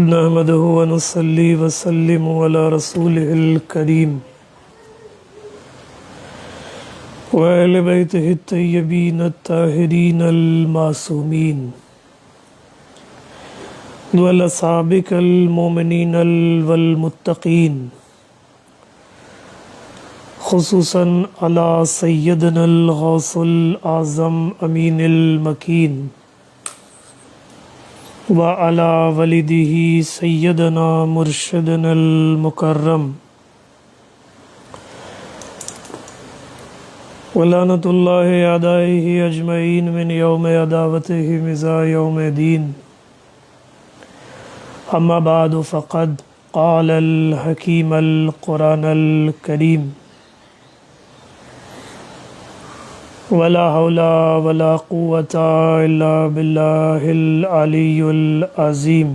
نحمده ونصلي وسلم على رسوله الكريم وآل بيته الطيبين الطاهرين المعصومين وأصحابه المؤمنين والمتقين، خصوصا على سيدنا الغوث الأعظم أمين المكين وعلى والده سيدنا مرشدنا المكرم، ولعنة الله أعدائه أجمعين من يوم عداوتهم إلى يوم الدين. أما بعد، فقد قال الحكيم القرآن الكريم: ولا حول ولا قوة إلا بالله العلي العظيم.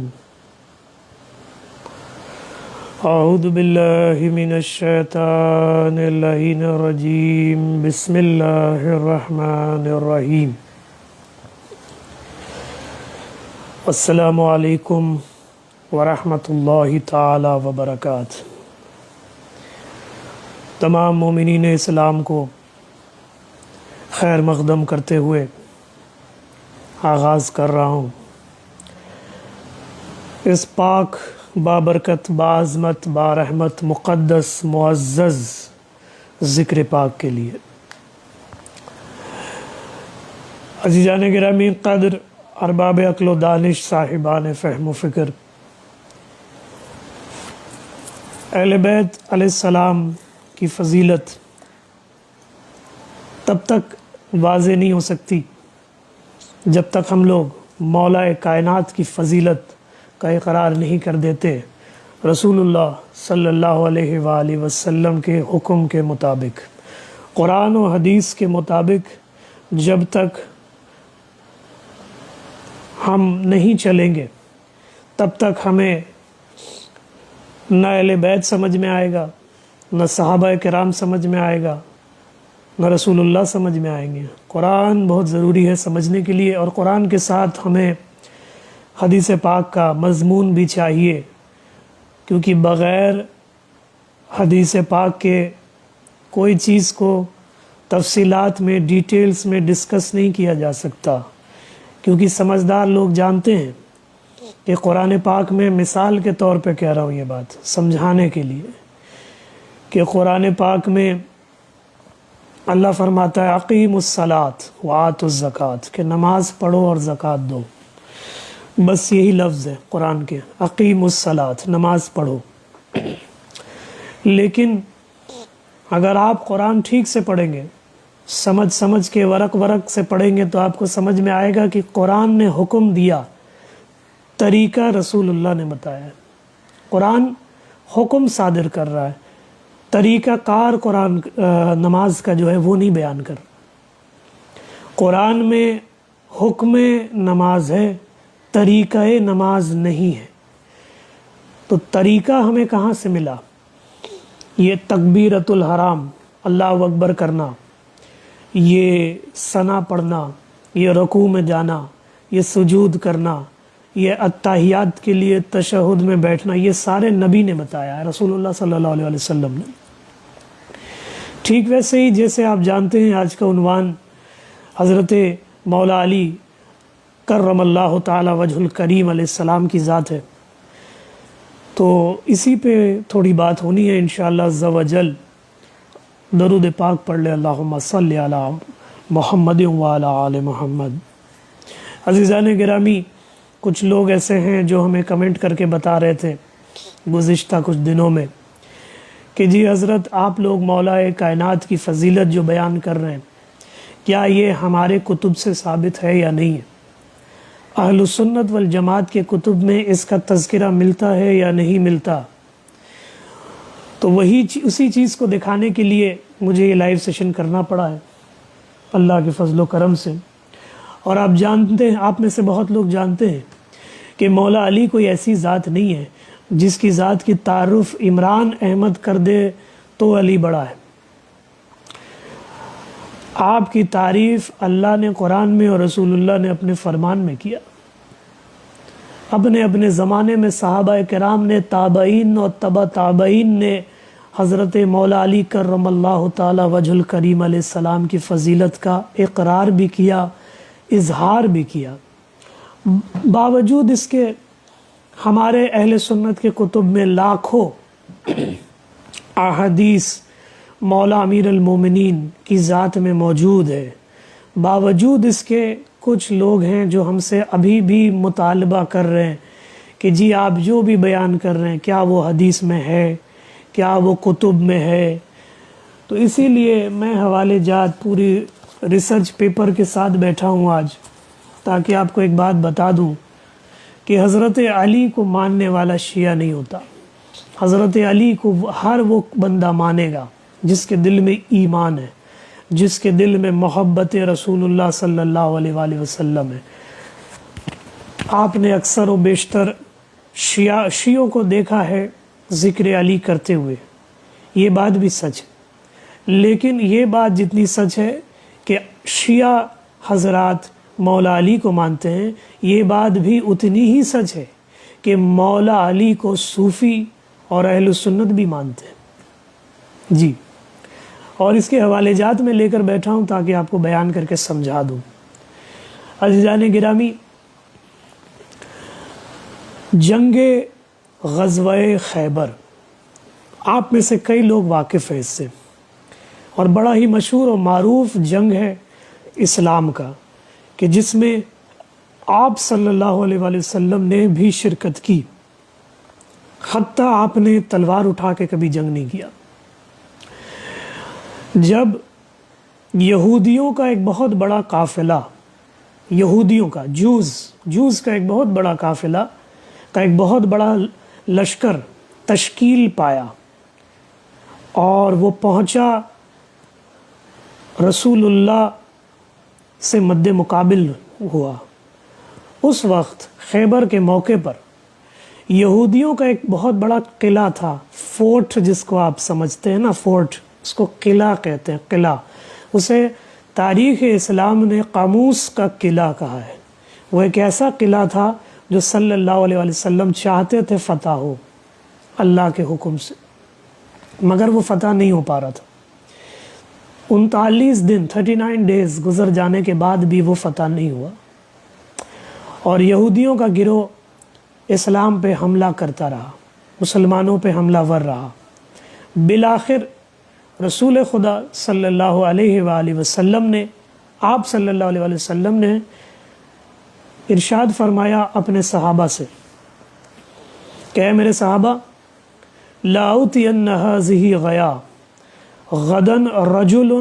أعوذ بالله من الشيطان اللعين الرجيم. بسم الله الرحمن الرحيم. السلام علیکم ورحمۃ اللہ تعالی وبرکاتہ. تمام مومنین اسلام کو خیر مقدم کرتے ہوئے آغاز کر رہا ہوں اس پاک بابرکت باعظمت بارحمت مقدس معزز ذکر پاک کے لیے. عزیزان گرامی قدر، ارباب عقل و دانش، صاحبان فہم و فکر، اہل بیت علیہ السلام کی فضیلت تب تک واضح نہیں ہو سکتی جب تک ہم لوگ مولا کائنات کی فضیلت کا اقرار نہیں کر دیتے رسول اللہ صلی اللہ علیہ وآلہ وسلم کے حکم کے مطابق، قرآن و حدیث کے مطابق. جب تک ہم نہیں چلیں گے تب تک ہمیں نہ اہل بیت سمجھ میں آئے گا، نہ صحابہ کرام سمجھ میں آئے گا، نہ رسول اللہ سمجھ میں آئیں گے. قرآن بہت ضروری ہے سمجھنے کے لیے، اور قرآن کے ساتھ ہمیں حدیث پاک کا مضمون بھی چاہیے، کیونکہ بغیر حدیث پاک کے کوئی چیز کو تفصیلات میں ڈیٹیلز میں ڈسکس نہیں کیا جا سکتا. کیونکہ سمجھدار لوگ جانتے ہیں کہ قرآن پاک میں، مثال کے طور پہ کہہ رہا ہوں یہ بات سمجھانے کے لیے، کہ قرآن پاک میں اللہ فرماتا ہے اقیم الصلاۃ وآتوا الزکوٰۃ، کہ نماز پڑھو اور زکوٰۃ دو. بس یہی لفظ ہے قرآن کے، اقیم الصلاۃ، نماز پڑھو. لیکن اگر آپ قرآن ٹھیک سے پڑھیں گے، سمجھ کے ورق سے پڑھیں گے، تو آپ کو سمجھ میں آئے گا کہ قرآن نے حکم دیا، طریقہ رسول اللہ نے بتایا ہے. قرآن حکم صادر کر رہا ہے، طریقہ کار قرآن نماز کا جو ہے وہ نہیں بیان کر. قرآن میں حکم نماز ہے، طریقہ نماز نہیں ہے. تو طریقہ ہمیں کہاں سے ملا؟ یہ تکبیرۃ الحرام، اللہ اکبر کرنا، یہ ثنا پڑھنا، یہ رکوع میں جانا، یہ سجود کرنا، یہ اتحیات کے لیے تشہد میں بیٹھنا، یہ سارے نبی نے بتایا ہے، رسول اللہ صلی اللہ علیہ وسلم نے. ٹھیک ویسے ہی جیسے آپ جانتے ہیں آج کا عنوان حضرت مولا علی کرم اللہ تعالی وجہ الکریم علیہ السلام کی ذات ہے، تو اسی پہ تھوڑی بات ہونی ہے انشاءاللہ عز و جل. درود پاک پڑھ لے، اللہم صلی علی محمد وعلی آل محمد. عزیزان گرامی، کچھ لوگ ایسے ہیں جو ہمیں کمنٹ کر کے بتا رہے تھے گزشتہ کچھ دنوں میں کہ جی حضرت، آپ لوگ مولا کائنات کی فضیلت جو بیان کر رہے ہیں، کیا یہ ہمارے کتب سے ثابت ہے یا نہیں ہے؟ اہل السنت والجماعت کے کتب میں اس کا تذکرہ ملتا ہے یا نہیں ملتا؟ تو اسی چیز کو دکھانے کے لیے مجھے یہ لائیو سیشن کرنا پڑا ہے اللہ کے فضل و کرم سے. اور آپ جانتے ہیں، آپ میں سے بہت لوگ جانتے ہیں کہ مولا علی کوئی ایسی ذات نہیں ہے جس کی ذات کی تعارف عمران احمد کر دے تو علی بڑا ہے. آپ کی تعریف اللہ نے قرآن میں اور رسول اللہ نے اپنے فرمان میں کیا. اپنے زمانے میں صحابہ کرام نے، تابعین اور تبع تابعین نے حضرت مولا علی کرم اللہ تعالی وجہ الکریم علیہ السلام کی فضیلت کا اقرار بھی کیا، اظہار بھی کیا. باوجود اس کے ہمارے اہل سنت کے کتب میں لاکھوں احادیث مولا امیر المومنین کی ذات میں موجود ہے. باوجود اس کے کچھ لوگ ہیں جو ہم سے ابھی بھی مطالبہ کر رہے ہیں کہ جی آپ جو بھی بیان کر رہے ہیں کیا وہ حدیث میں ہے، کیا وہ کتب میں ہے. تو اسی لیے میں حوالے جات پوری ریسرچ پیپر کے ساتھ بیٹھا ہوں آج، تاکہ آپ کو ایک بات بتا دوں کہ حضرت علی کو ماننے والا شیعہ نہیں ہوتا. حضرت علی کو ہر وہ بندہ مانے گا جس کے دل میں ایمان ہے، جس کے دل میں محبت رسول اللہ صلی اللہ علیہ وآلہ وسلم ہے. آپ نے اکثر و بیشتر شیعوں کو دیکھا ہے ذکر علی کرتے ہوئے، یہ بات بھی سچ ہے. لیکن یہ بات جتنی سچ ہے کہ شیعہ حضرات مولا علی کو مانتے ہیں، یہ بات بھی اتنی ہی سچ ہے کہ مولا علی کو صوفی اور اہل سنت بھی مانتے ہیں. جی، اور اس کے حوالے جات میں لے کر بیٹھا ہوں تاکہ آپ کو بیان کر کے سمجھا دوں. عزیزان گرامی، جنگ غزوہ خیبر، آپ میں سے کئی لوگ واقف ہیں اس سے، اور بڑا ہی مشہور و معروف جنگ ہے اسلام کا، کہ جس میں آپ صلی اللہ علیہ وآلہ وسلم نے بھی شرکت کی. حتیٰ آپ نے تلوار اٹھا کے کبھی جنگ نہیں کیا. جب یہودیوں کا ایک بہت بڑا قافلہ، یہودیوں کا جوز کا ایک بہت بڑا قافلہ کا ایک بہت بڑا لشکر تشکیل پایا اور وہ پہنچا رسول اللہ سے مد مقابل ہوا، اس وقت خیبر کے موقع پر یہودیوں کا ایک بہت بڑا قلعہ تھا، فورٹ جس کو آپ سمجھتے ہیں نا، فورٹ، اس کو قلعہ کہتے ہیں، قلعہ. اسے تاریخ اسلام نے قاموس کا قلعہ کہا ہے. وہ ایک ایسا قلعہ تھا جو صلی اللہ علیہ وسلم چاہتے تھے فتح ہو اللہ کے حکم سے، مگر وہ فتح نہیں ہو پا رہا تھا. 39 دن 39 ڈیز گزر جانے کے بعد بھی وہ فتح نہیں ہوا، اور یہودیوں کا گروہ اسلام پہ حملہ کرتا رہا، مسلمانوں پہ حملہ ور رہا. بالآخر رسول خدا صلی اللہ علیہ وآلہ وسلم نے، آپ صلی اللہ علیہ وآلہ وسلم نے ارشاد فرمایا اپنے صحابہ سے کہ اے میرے صحابہ، لا أوتین هذه غیا غدا رجل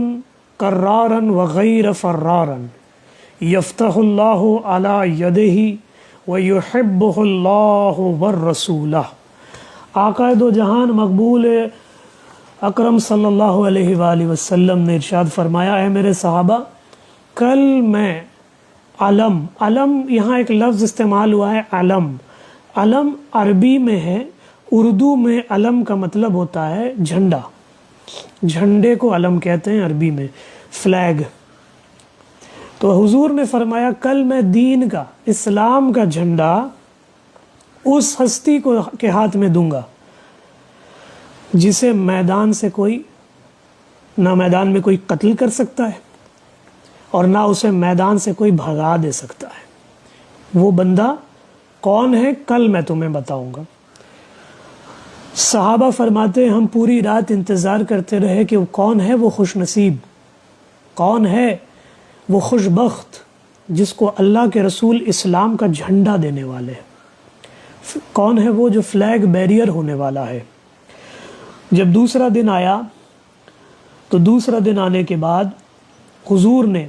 کرارا وغیر فرارا یفتح اللہ علی یدہ ویحبہ اللہ والرسولہ. آقا دو جہان مقبول اکرم صلی اللہ علیہ وآلہ وسلم نے ارشاد فرمایا، اے میرے صحابہ، کل میں علم یہاں ایک لفظ استعمال ہوا ہے، علم عربی میں ہے، اردو میں علم کا مطلب ہوتا ہے جھنڈا. جھنڈے کو علم کہتے ہیں عربی میں، فلیگ. تو حضور نے فرمایا کل میں دین کا، اسلام کا جھنڈا اس ہستی کو کے ہاتھ میں دوں گا جسے میدان سے کوئی، نہ میدان میں کوئی قتل کر سکتا ہے اور نہ اسے میدان سے کوئی بھگا دے سکتا ہے. وہ بندہ کون ہے کل میں تمہیں بتاؤں گا. صحابہ فرماتے ہیں ہم پوری رات انتظار کرتے رہے کہ وہ کون ہے وہ خوش نصیب، کون ہے وہ خوش بخت جس کو اللہ کے رسول اسلام کا جھنڈا دینے والے ہیں، کون ہے وہ جو فلیگ بیریئر ہونے والا ہے. جب دوسرا دن آیا تو دوسرا دن آنے کے بعد حضور نے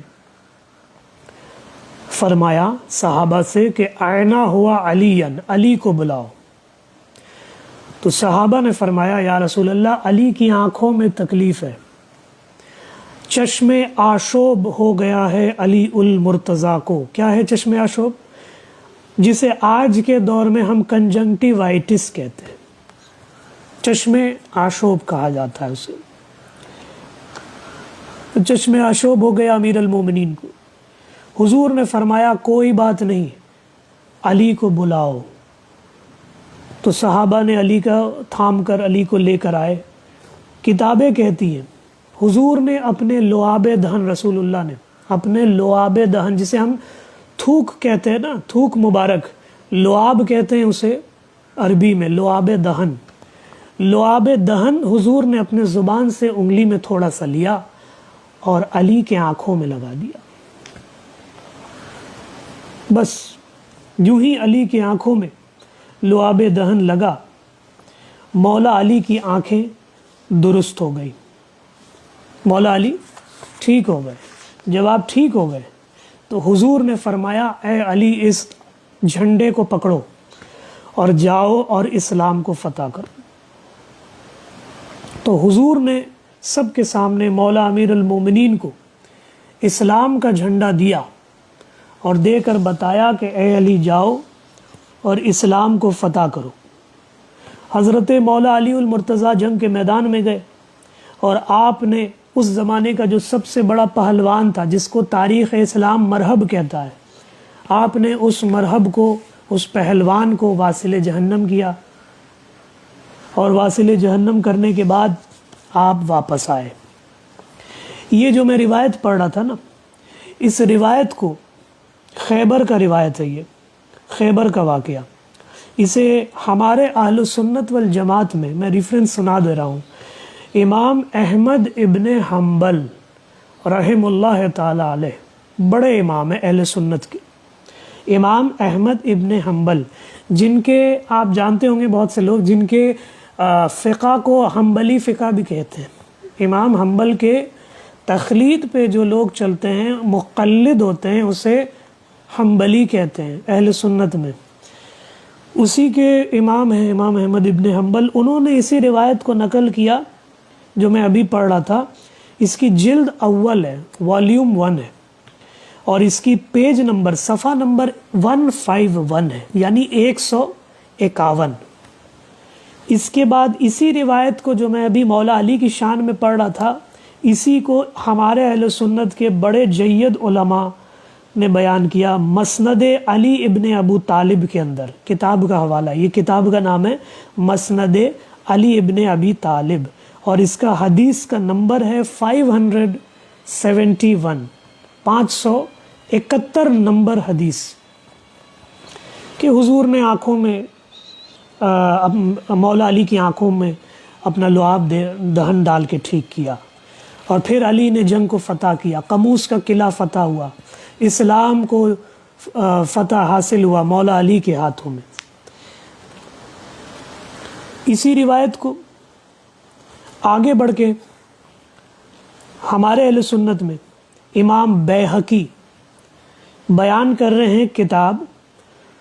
فرمایا صحابہ سے کہ آئنا ہوا علی کو بلاؤ. تو صحابہ نے فرمایا یا رسول اللہ، علی کی آنکھوں میں تکلیف ہے، چشم آشوب ہو گیا ہے علی المرتضیٰ کو. کیا ہے چشم آشوب؟ جسے آج کے دور میں ہم کنجنکٹیوائٹس کہتے ہیں، چشم آشوب کہا جاتا ہے اسے. تو چشم آشوب ہو گیا امیر المومنین کو۔ حضور نے فرمایا کوئی بات نہیں، علی کو بلاؤ۔ تو صحابہ نے علی کا تھام کر علی کو لے کر آئے۔ کتابیں کہتی ہیں حضور نے اپنے لعاب دہن، رسول اللہ نے اپنے لعاب دہن، جسے ہم تھوک کہتے ہیں نا، تھوک مبارک، لعاب کہتے ہیں اسے عربی میں، لعاب دہن، لعاب دہن حضور نے اپنے زبان سے انگلی میں تھوڑا سا لیا اور علی کے آنکھوں میں لگا دیا۔ بس یوں ہی علی کی آنکھوں میں لعاب دہن لگا، مولا علی کی آنکھیں درست ہو گئی، مولا علی ٹھیک ہو گئے۔ جب آپ ٹھیک ہو گئے تو حضور نے فرمایا اے علی اس جھنڈے کو پکڑو اور جاؤ اور اسلام کو فتح کرو۔ تو حضور نے سب کے سامنے مولا امیر المومنین کو اسلام کا جھنڈا دیا اور دے کر بتایا کہ اے علی جاؤ اور اسلام کو فتح کرو۔ حضرت مولا علی المرتضیٰ جنگ کے میدان میں گئے اور آپ نے اس زمانے کا جو سب سے بڑا پہلوان تھا، جس کو تاریخ اسلام مرہب کہتا ہے، آپ نے اس مرہب کو، اس پہلوان کو واصل جہنم کیا، اور واصل جہنم کرنے کے بعد آپ واپس آئے۔ یہ جو میں روایت پڑھ رہا تھا نا، اس روایت کو خیبر کا روایت ہے، یہ خیبر کا واقعہ، اسے ہمارے اہل سنت والجماعت میں ریفرنس سنا دے رہا ہوں۔ امام احمد ابن حنبل رحم اللہ تعالی علیہ، بڑے امام ہیں اہل سنت کے، امام احمد ابن حنبل، جن کے آپ جانتے ہوں گے بہت سے لوگ، جن کے فقہ کو حنبلی فقہ بھی کہتے ہیں۔ امام حنبل کے تخلید پہ جو لوگ چلتے ہیں، مقلد ہوتے ہیں، اسے حنبلی کہتے ہیں اہل سنت میں۔ اسی کے امام ہیں امام احمد ابن حنبل، انہوں نے اسی روایت کو نقل کیا جو میں ابھی پڑھ رہا تھا۔ اس کی جلد اول ہے، والیوم 1 ہے، اور اس کی پیج نمبر، صفحہ نمبر 151 ہے، یعنی 151۔ اس کے بعد اسی روایت کو جو میں ابھی مولا علی کی شان میں پڑھ رہا تھا، اسی کو ہمارے اہل سنت کے بڑے جید علماء نے بیان کیا مسند علی ابن ابو طالب کے اندر۔ کتاب کا حوالہ، یہ کتاب کا نام ہے مسند علی ابن ابی طالب، اور اس کا حدیث کا نمبر ہے 571، 571 نمبر حدیث، کہ حضور نے آنکھوں میں، مولا علی کی آنکھوں میں اپنا لعاب دہن ڈال کے ٹھیک کیا، اور پھر علی نے جنگ کو فتح کیا، قموس کا قلعہ فتح ہوا، اسلام کو فتح حاصل ہوا مولا علی کے ہاتھوں میں۔ اسی روایت کو آگے بڑھ کے ہمارے اہل سنت میں امام بیہقی بیان کر رہے ہیں، کتاب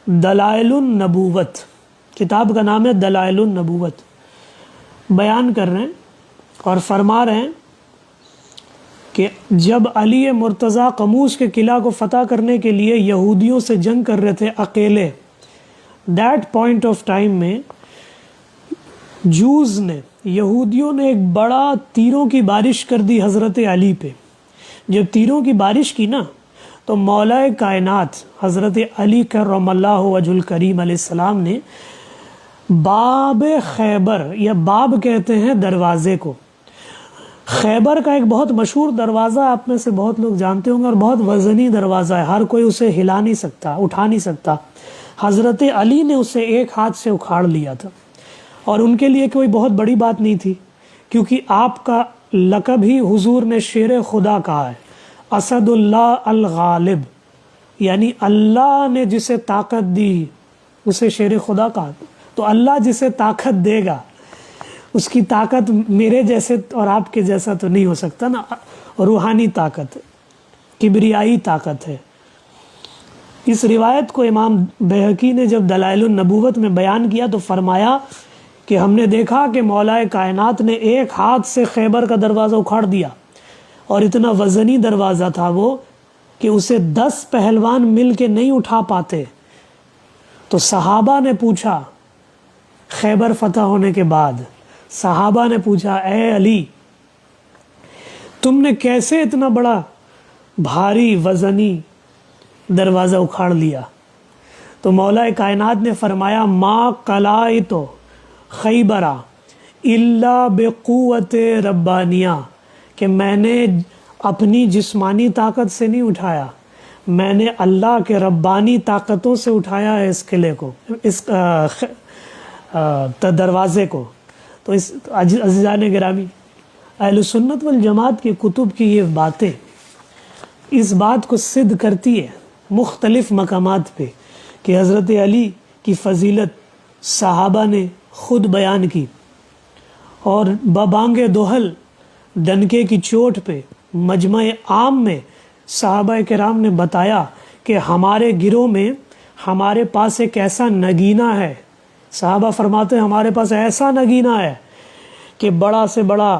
دلائل النبوت، کتاب کا نام ہے دلائل النبوت، بیان کر رہے ہیں اور فرما رہے ہیں کہ جب علی مرتضیٰ قموس کے قلعہ کو فتح کرنے کے لیے یہودیوں سے جنگ کر رہے تھے اکیلے، دیٹ پوائنٹ آف ٹائم میں جوز نے، یہودیوں نے ایک بڑا تیروں کی بارش کر دی حضرت علی پہ۔ جب تیروں کی بارش کی نا، تو مولا کائنات حضرت علی کرم اللہ وجہ الکریم علیہ السلام نے باب خیبر، یا باب کہتے ہیں دروازے کو، خیبر کا ایک بہت مشہور دروازہ آپ میں سے بہت لوگ جانتے ہوں گے، اور بہت وزنی دروازہ ہے، ہر کوئی اسے ہلا نہیں سکتا، اٹھا نہیں سکتا۔ حضرت علی نے اسے ایک ہاتھ سے اکھاڑ لیا تھا، اور ان کے لیے کوئی بہت بڑی بات نہیں تھی، کیونکہ آپ کا لقب ہی حضور نے شیر خدا کہا ہے، اسد اللہ الغالب، یعنی اللہ نے جسے طاقت دی اسے شیر خدا کہا۔ تو اللہ جسے طاقت دے گا، اس کی طاقت میرے جیسے اور آپ کے جیسا تو نہیں ہو سکتا نا، روحانی طاقت ہے، کبریائی طاقت ہے۔ اس روایت کو امام بیہقی نے جب دلائل النبوت میں بیان کیا تو فرمایا کہ ہم نے دیکھا کہ مولا کائنات نے ایک ہاتھ سے خیبر کا دروازہ اکھاڑ دیا، اور اتنا وزنی دروازہ تھا وہ کہ اسے 10 پہلوان مل کے نہیں اٹھا پاتے۔ تو صحابہ نے پوچھا، خیبر فتح ہونے کے بعد صحابہ نے پوچھا، اے علی تم نے کیسے اتنا بڑا بھاری وزنی دروازہ اکھاڑ لیا؟ تو مولا کائنات نے فرمایا ما قلائت خیبرا الا بقوت ربانیہ، کہ میں نے اپنی جسمانی طاقت سے نہیں اٹھایا، میں نے اللہ کے ربانی طاقتوں سے اٹھایا ہے اس قلعے کو، اس دروازے کو۔ تو اس عزیزان گرامی، اہل سنت والجماعت کی کتب کی یہ باتیں اس بات کو سدھ کرتی ہے مختلف مقامات پہ کہ حضرت علی کی فضیلت صحابہ نے خود بیان کی، اور ببانگ دوحل ڈنکے کی چوٹ پہ مجمع عام میں صحابہ کرام نے بتایا کہ ہمارے گروہ میں ہمارے پاس ایک ایسا نگینہ ہے، صحابہ فرماتے ہیں ہمارے پاس ایسا نگینہ ہے کہ بڑا سے بڑا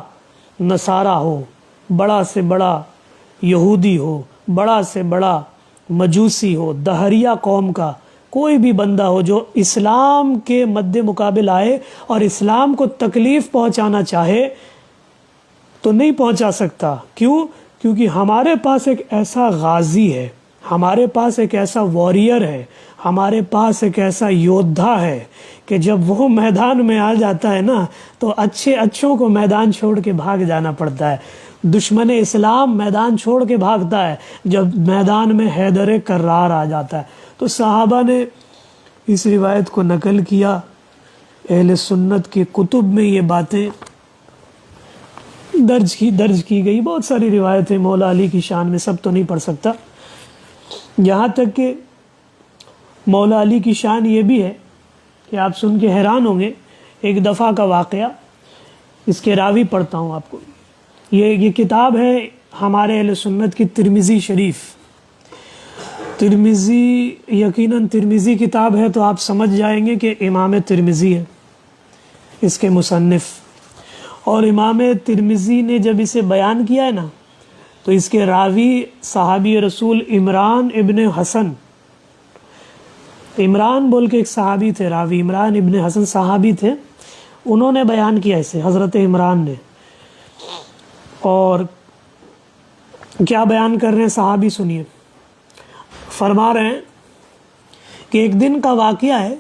نصارہ ہو، بڑا سے بڑا یہودی ہو، بڑا سے بڑا مجوسی ہو، دہریہ قوم کا کوئی بھی بندہ ہو جو اسلام کے مد مقابل آئے اور اسلام کو تکلیف پہنچانا چاہے تو نہیں پہنچا سکتا۔ کیوں؟ کیونکہ ہمارے پاس ایک ایسا غازی ہے، ہمارے پاس ایک ایسا واریر ہے، ہمارے پاس ایک ایسا یودھا ہے کہ جب وہ میدان میں آ جاتا ہے نا تو اچھوں کو میدان چھوڑ کے بھاگ جانا پڑتا ہے۔ دشمن اسلام میدان چھوڑ کے بھاگتا ہے جب میدان میں حیدر کرار آ جاتا ہے۔ تو صحابہ نے اس روایت کو نقل کیا، اہل سنت کی کتب میں یہ باتیں درج کی گئی، بہت ساری روایتیں مولا علی کی شان میں، سب تو نہیں پڑھ سکتا۔ یہاں تک کہ مولا علی کی شان یہ بھی ہے کہ آپ سن کے حیران ہوں گے، ایک دفعہ کا واقعہ، اس کے راوی پڑھتا ہوں آپ کو۔ یہ کتاب ہے ہمارے اہل سنت کی ترمذی شریف۔ ترمذی یقیناً ترمذی کتاب ہے تو آپ سمجھ جائیں گے کہ امام ترمذی ہے اس کے مصنف، اور امام ترمذی نے جب اسے بیان کیا ہے نا تو اس کے راوی صحابی رسول عمران ابن حسن، عمران بول کے ایک صحابی تھے، راوی عمران ابن حسن صحابی تھے، انہوں نے بیان کیا اسے، حضرت عمران نے۔ اور کیا بیان کر رہے ہیں صحابی، سنیے۔ فرما رہے ہیں کہ ایک دن کا واقعہ ہے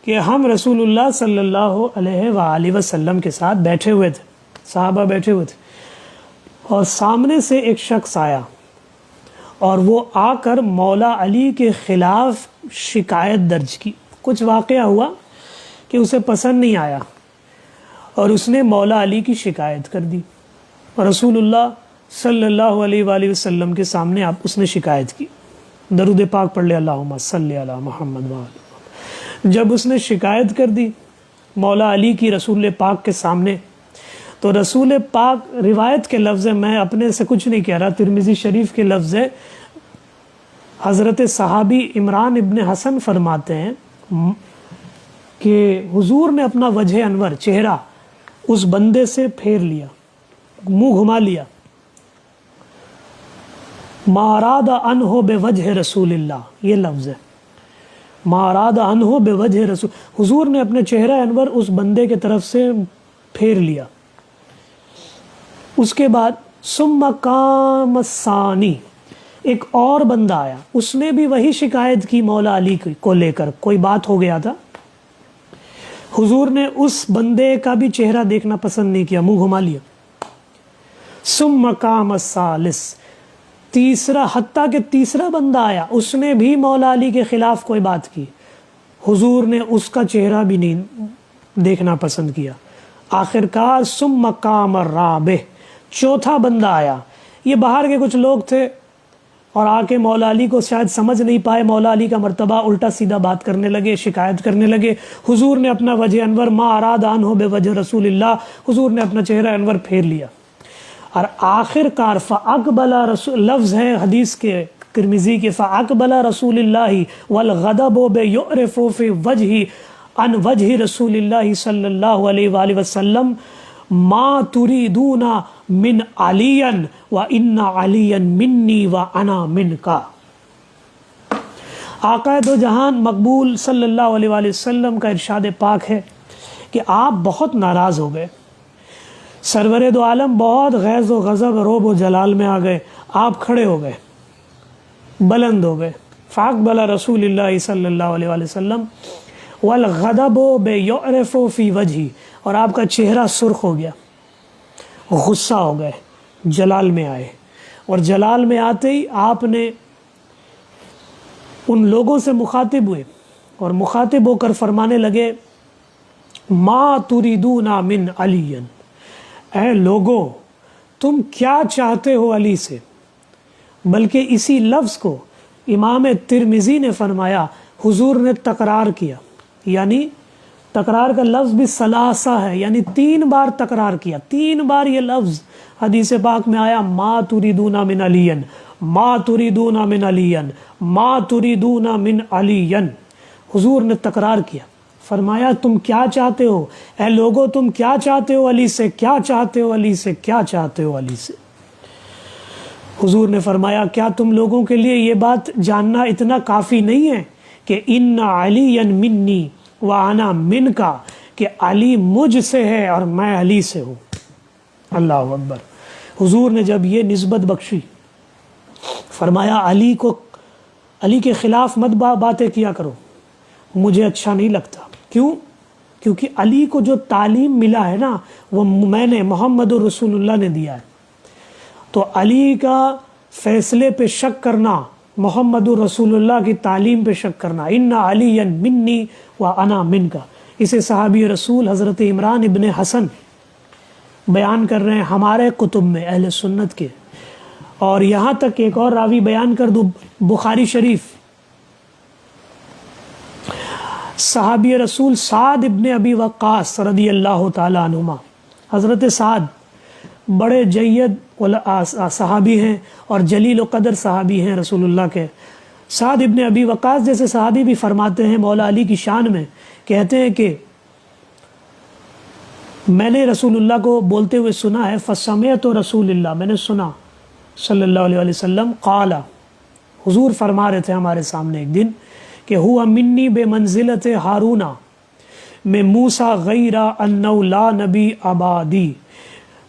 کہ ہم رسول اللہ صلی اللہ علیہ وآلہ وسلم کے ساتھ بیٹھے ہوئے تھے، صحابہ بیٹھے ہوئے تھے، اور سامنے سے ایک شخص آیا اور وہ آ کر مولا علی کے خلاف شکایت درج کی۔ کچھ واقعہ ہوا کہ اسے پسند نہیں آیا اور اس نے مولا علی کی شکایت کر دی، اور رسول اللہ صلی اللہ علیہ وآلہ وسلم کے سامنے اس نے شکایت کی۔ درود پاک پڑھ لے، اللہم صلی علی محمد وآلہ۔ جب اس نے شکایت کر دی مولا علی کی رسول پاک کے سامنے، تو رسول پاک، روایت کے لفظ ہے، میں اپنے سے کچھ نہیں کہہ رہا، ترمذی شریف کے لفظ ہے، حضرت صحابی عمران ابن حسن فرماتے ہیں کہ حضور نے اپنا وجہ انور، چہرہ اس بندے سے پھیر لیا، منہ گھما لیا۔ ما اراد عنہ بوجہ رسول اللہ، یہ لفظ ہے، ما اراد عنہ بوجہ رسول، حضور نے اپنے چہرہ انور اس بندے کے طرف سے پھیر لیا۔ اس کے بعد ثم قام الثانی، ایک اور بندہ آیا، اس نے بھی وہی شکایت کی مولا علی کو لے کر، کوئی بات ہو گیا تھا، حضور نے اس بندے کا بھی چہرہ دیکھنا پسند نہیں کیا، منہ گھما لیا۔ ثم قام الثالث، تیسرا، حتیٰ کہ تیسرا بندہ آیا، اس نے بھی مولا علی کے خلاف کوئی بات کی، حضور نے اس کا چہرہ بھی نہیں دیکھنا پسند کیا۔ آخرکار ثم قام الرابع، چوتھا بندہ آیا، یہ باہر کے کچھ لوگ تھے اور آ کے مولا علی کو شاید سمجھ نہیں پائے، مولا علی کا مرتبہ، الٹا سیدھا بات کرنے لگے، شکایت کرنے لگے۔ حضور نے اپنا وجہ انور، ما اراد عنہ بوجہ رسول اللہ، حضور نے اپنا چہرہ انور پھیر لیا، اور آخر کار فاقبل رسول، لفظ ہے حدیث کے ترمذی کے، فاقبل رسول اللہ والغضب بیعرف فی وجہ عن وجہ رسول اللہ صلی اللہ علیہ وآلہ وسلم ما تریدون من علی وان علی منی وانا منکا۔ آقا دو جہان مقبول صلی اللہ علیہ وآلہ وسلم کا ارشاد پاک ہے کہ آپ بہت ناراض ہو گئے، سرور دو عالم بہت غیظ و غضب روب و جلال میں آ گئے، آپ کھڑے ہو گئے، بلند ہو گئے. فاقبل رسول اللہ صلی اللہ علیہ وآلہ وسلم والغضب بیعرف فی وجہی، اور آپ کا چہرہ سرخ ہو گیا، غصہ ہو گئے، جلال میں آئے. اور جلال میں آتے ہی آپ نے ان لوگوں سے مخاطب ہوئے اور مخاطب ہو کر فرمانے لگے ما تریدون من علی، اے لوگو تم کیا چاہتے ہو علی سے. بلکہ اسی لفظ کو امام ترمذی نے فرمایا، حضور نے تکرار کیا، یعنی تکرار کا لفظ بھی ثلاثہ ہے، یعنی 3 بار تکرار کیا، 3 بار یہ لفظ حدیث پاک میں آیا، ما تریدون من علی، ما تریدون من علی، ما تریدون من علی. حضور نے تکرار کیا، فرمایا تم کیا چاہتے ہو، اے لوگو تم کیا چاہتے ہو علی سے، کیا چاہتے ہو علی سے، کیا چاہتے ہو علی سے. حضور نے فرمایا کیا تم لوگوں کے لیے یہ بات جاننا اتنا کافی نہیں ہے کہ ان علی منی وانا منکا، کہ علی مجھ سے ہے اور میں علی سے ہوں. اللہ اکبر. حضور نے جب یہ نسبت بخشی، فرمایا علی کے خلاف مت باتیں کیا کرو، مجھے اچھا نہیں لگتا. کیوں؟ کیونکہ علی کو جو تعلیم ملا ہے نا، وہ میں نے محمد رسول اللہ نے دیا ہے. تو علی کا فیصلے پہ شک کرنا، محمد رسول اللہ کی تعلیم پہ شک کرنا، ان علی منی وانا منکا، اسے صحابی رسول حضرت عمران ابن حسن بیان کر رہے ہیں ہمارے کتب میں اہل سنت کے. اور یہاں تک ایک اور راوی بیان کر دوں، بخاری شریف، صحابی رسول سعد ابن ابی وقاص رضی اللہ تعالی عنہما. حضرت سعد بڑے جید صحابی ہیں اور جلیل و قدر صحابی ہیں رسول اللہ کے. سعد ابن ابی وقاص جیسے صحابی بھی فرماتے ہیں مولا علی کی شان میں، کہتے ہیں کہ میں نے رسول اللہ کو بولتے ہوئے سنا ہے، فسمعت رسول اللہ، میں نے سنا صلی اللہ علیہ وسلم قال، حضور فرما رہے تھے ہمارے سامنے ایک دن کہ ہوا منی بے منزلت ہارون میں موسیٰ غیر انہ لا نبی آبادی.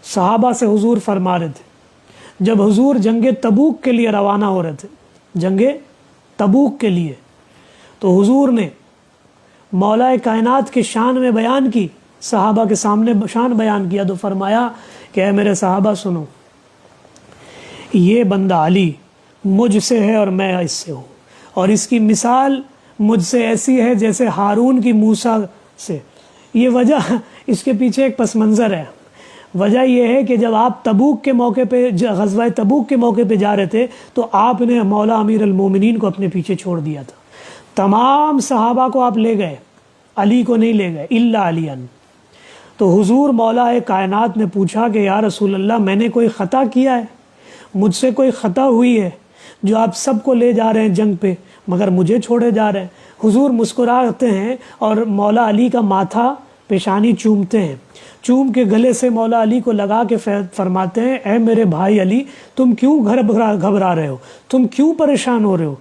صحابہ سے حضور فرما رہے تھے جب حضور جنگ تبوک کے لیے روانہ ہو رہے تھے، جنگ تبوک کے لیے، تو حضور نے مولا کائنات کی شان میں بیان کی، صحابہ کے سامنے شان بیان کیا، تو فرمایا کہ اے میرے صحابہ سنو، یہ بندہ علی مجھ سے ہے اور میں اس سے ہوں، اور اس کی مثال مجھ سے ایسی ہے جیسے ہارون کی موسیٰ سے. یہ وجہ، اس کے پیچھے ایک پس منظر ہے. وجہ یہ ہے کہ جب آپ تبوک کے موقع پہ، غزوہ تبوک کے موقع پہ جا رہے تھے، تو آپ نے مولا امیر المومنین کو اپنے پیچھے چھوڑ دیا تھا. تمام صحابہ کو آپ لے گئے، علی کو نہیں لے گئے، الا علی. تو حضور مولا کائنات نے پوچھا کہ یا رسول اللہ میں نے کوئی خطا کیا ہے، مجھ سے کوئی خطا ہوئی ہے جو آپ سب کو لے جا رہے ہیں جنگ پہ مگر مجھے چھوڑے جا رہے ہیں؟ حضور مسکراتے ہیں اور مولا علی کا ماتھا پیشانی چومتے ہیں، چوم کے گلے سے مولا علی کو لگا کے فرماتے ہیں اے میرے بھائی علی، تم کیوں گھبرا رہے ہو، تم کیوں پریشان ہو رہے ہو؟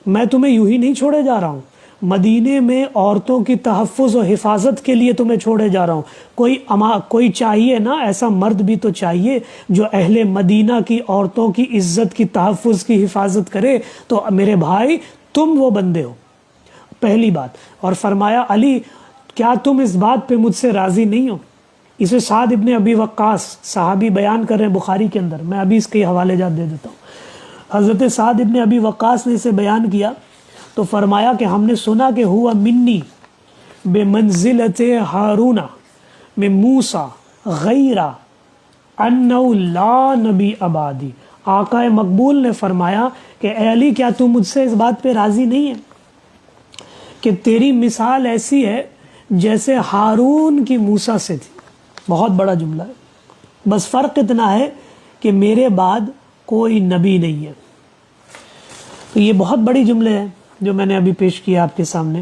میں تمہیں یوں ہی نہیں چھوڑے جا رہا ہوں، مدینے میں عورتوں کی تحفظ و حفاظت کے لیے تمہیں چھوڑے جا رہا ہوں. کوئی چاہیے نا، ایسا مرد بھی تو چاہیے جو اہل مدینہ کی عورتوں کی عزت کی تحفظ کی حفاظت کرے. تو میرے بھائی تم وہ بندے ہو، پہلی بات. اور فرمایا علی کیا تم اس بات پہ مجھ سے راضی نہیں ہو؟ اسے سعد ابن ابی وقاص صحابی بیان کر رہے ہیں بخاری کے اندر، میں ابھی اس کے حوالے جات دے دیتا ہوں. حضرت سعد ابن ابی وقاص نے اسے بیان کیا تو فرمایا کہ ہم نے سنا کہ ہوا منی بے منزلت ہارون میں موسیٰ غیر انہ لا نبی آبادی. آقا مقبول نے فرمایا کہ اے علی کیا تم مجھ سے اس بات پہ راضی نہیں ہے کہ تیری مثال ایسی ہے جیسے ہارون کی موسیٰ سے تھی. بہت بڑا جملہ ہے، بس فرق اتنا ہے کہ میرے بعد کوئی نبی نہیں ہے. تو یہ بہت بڑی جملے ہیں جو میں نے ابھی پیش کیا آپ کے سامنے.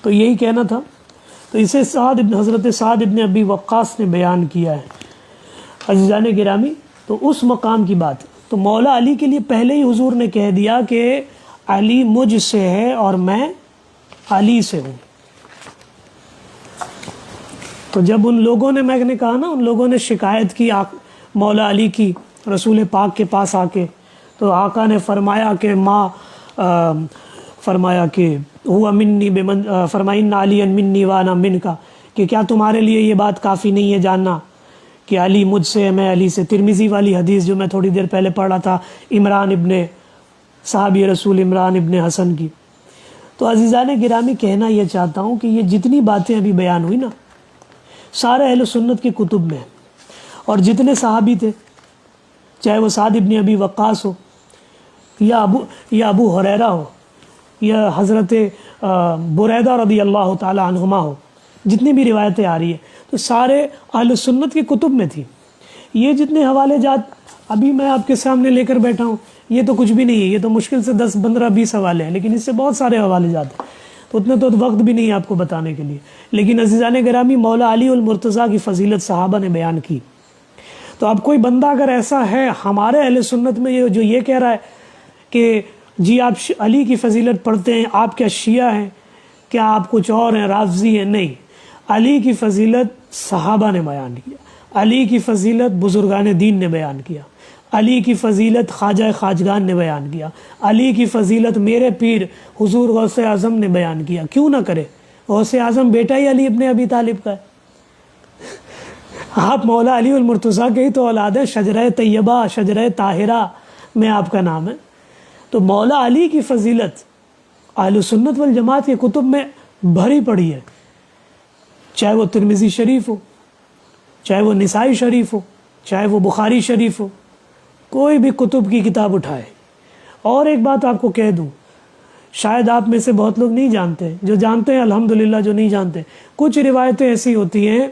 تو یہی کہنا تھا. تو اسے حضرت سعد ابن ابی وقاص نے بیان کیا ہے. عزیزان گرامی، تو اس مقام کی بات، تو مولا علی کے لیے پہلے ہی حضور نے کہہ دیا کہ علی مجھ سے ہے اور میں علی سے ہوں۔ تو جب ان لوگوں نے، میں نے کہا نا، ان لوگوں نے شکایت کی مولا علی کی رسول پاک کے پاس آ کے، تو آقا نے فرمایا کہ فرمایا کہ ہوا منی فرمائن علی منی وانا من کا، کہ کیا تمہارے لیے یہ بات کافی نہیں ہے جاننا کہ علی مجھ سے، میں علی سے۔ ترمذی والی حدیث جو میں تھوڑی دیر پہلے پڑھ رہا تھا، صحابی رسول عمران ابن حسن کی۔ تو عزیزان گرامی، کہنا یہ چاہتا ہوں کہ یہ جتنی باتیں ابھی بیان ہوئی نا، سارے اہل سنت کی کتب میں، اور جتنے صحابی تھے، چاہے وہ سعد ابن ابی وقاص ہو، یا ابو ہریرہ ہو، یا حضرت بریدہ رضی اللہ تعالی عنہما ہو، جتنی بھی روایتیں آ رہی ہیں تو سارے اہل سنت کی کتب میں تھی۔ یہ جتنے حوالے جات ابھی میں آپ کے سامنے لے کر بیٹھا ہوں، یہ تو کچھ بھی نہیں ہے، یہ تو مشکل سے 10 15 20 حوالے ہیں، لیکن اس سے بہت سارے حوالے جات ہیں، تو اتنے تو وقت بھی نہیں ہے آپ کو بتانے کے لیے۔ لیکن عزیزان گرامی، مولا علی المرتضیٰ کی فضیلت صحابہ نے بیان کی۔ تو اب کوئی بندہ اگر ایسا ہے ہمارے اہل سنت میں جو یہ کہہ رہا ہے کہ جی آپ علی کی فضیلت پڑھتے ہیں، آپ کیا شیعہ ہیں، کیا آپ کچھ اور ہیں، رافضی ہیں؟ نہیں، علی کی فضیلت صحابہ نے بیان کیا، علی کی فضیلت بزرگان دین نے بیان کیا، علی کی فضیلت خواجہ خواجگان نے بیان کیا، علی کی فضیلت میرے پیر حضور غوث اعظم نے بیان کیا۔ کیوں نہ کرے؟ غوث اعظم بیٹا ہی علی ابن ابی طالب کا ہے، آپ مولا علی المرتضیٰ کے ہی تو اولاد ہیں، شجرہ طیبہ، شجرہ طاہرہ میں آپ کا نام ہے۔ تو مولا علی کی فضیلت اہل سنت والجماعت کی کتب میں بھری پڑی ہے، چاہے وہ ترمذی شریف ہو، چاہے وہ نسائی شریف ہو، چاہے وہ بخاری شریف ہو، کوئی بھی کتب کی کتاب اٹھائے۔ اور ایک بات آپ کو کہہ دوں، شاید آپ میں سے بہت لوگ نہیں جانتے، جو جانتے ہیں الحمدللہ، جو نہیں جانتے، کچھ روایتیں ایسی ہوتی ہیں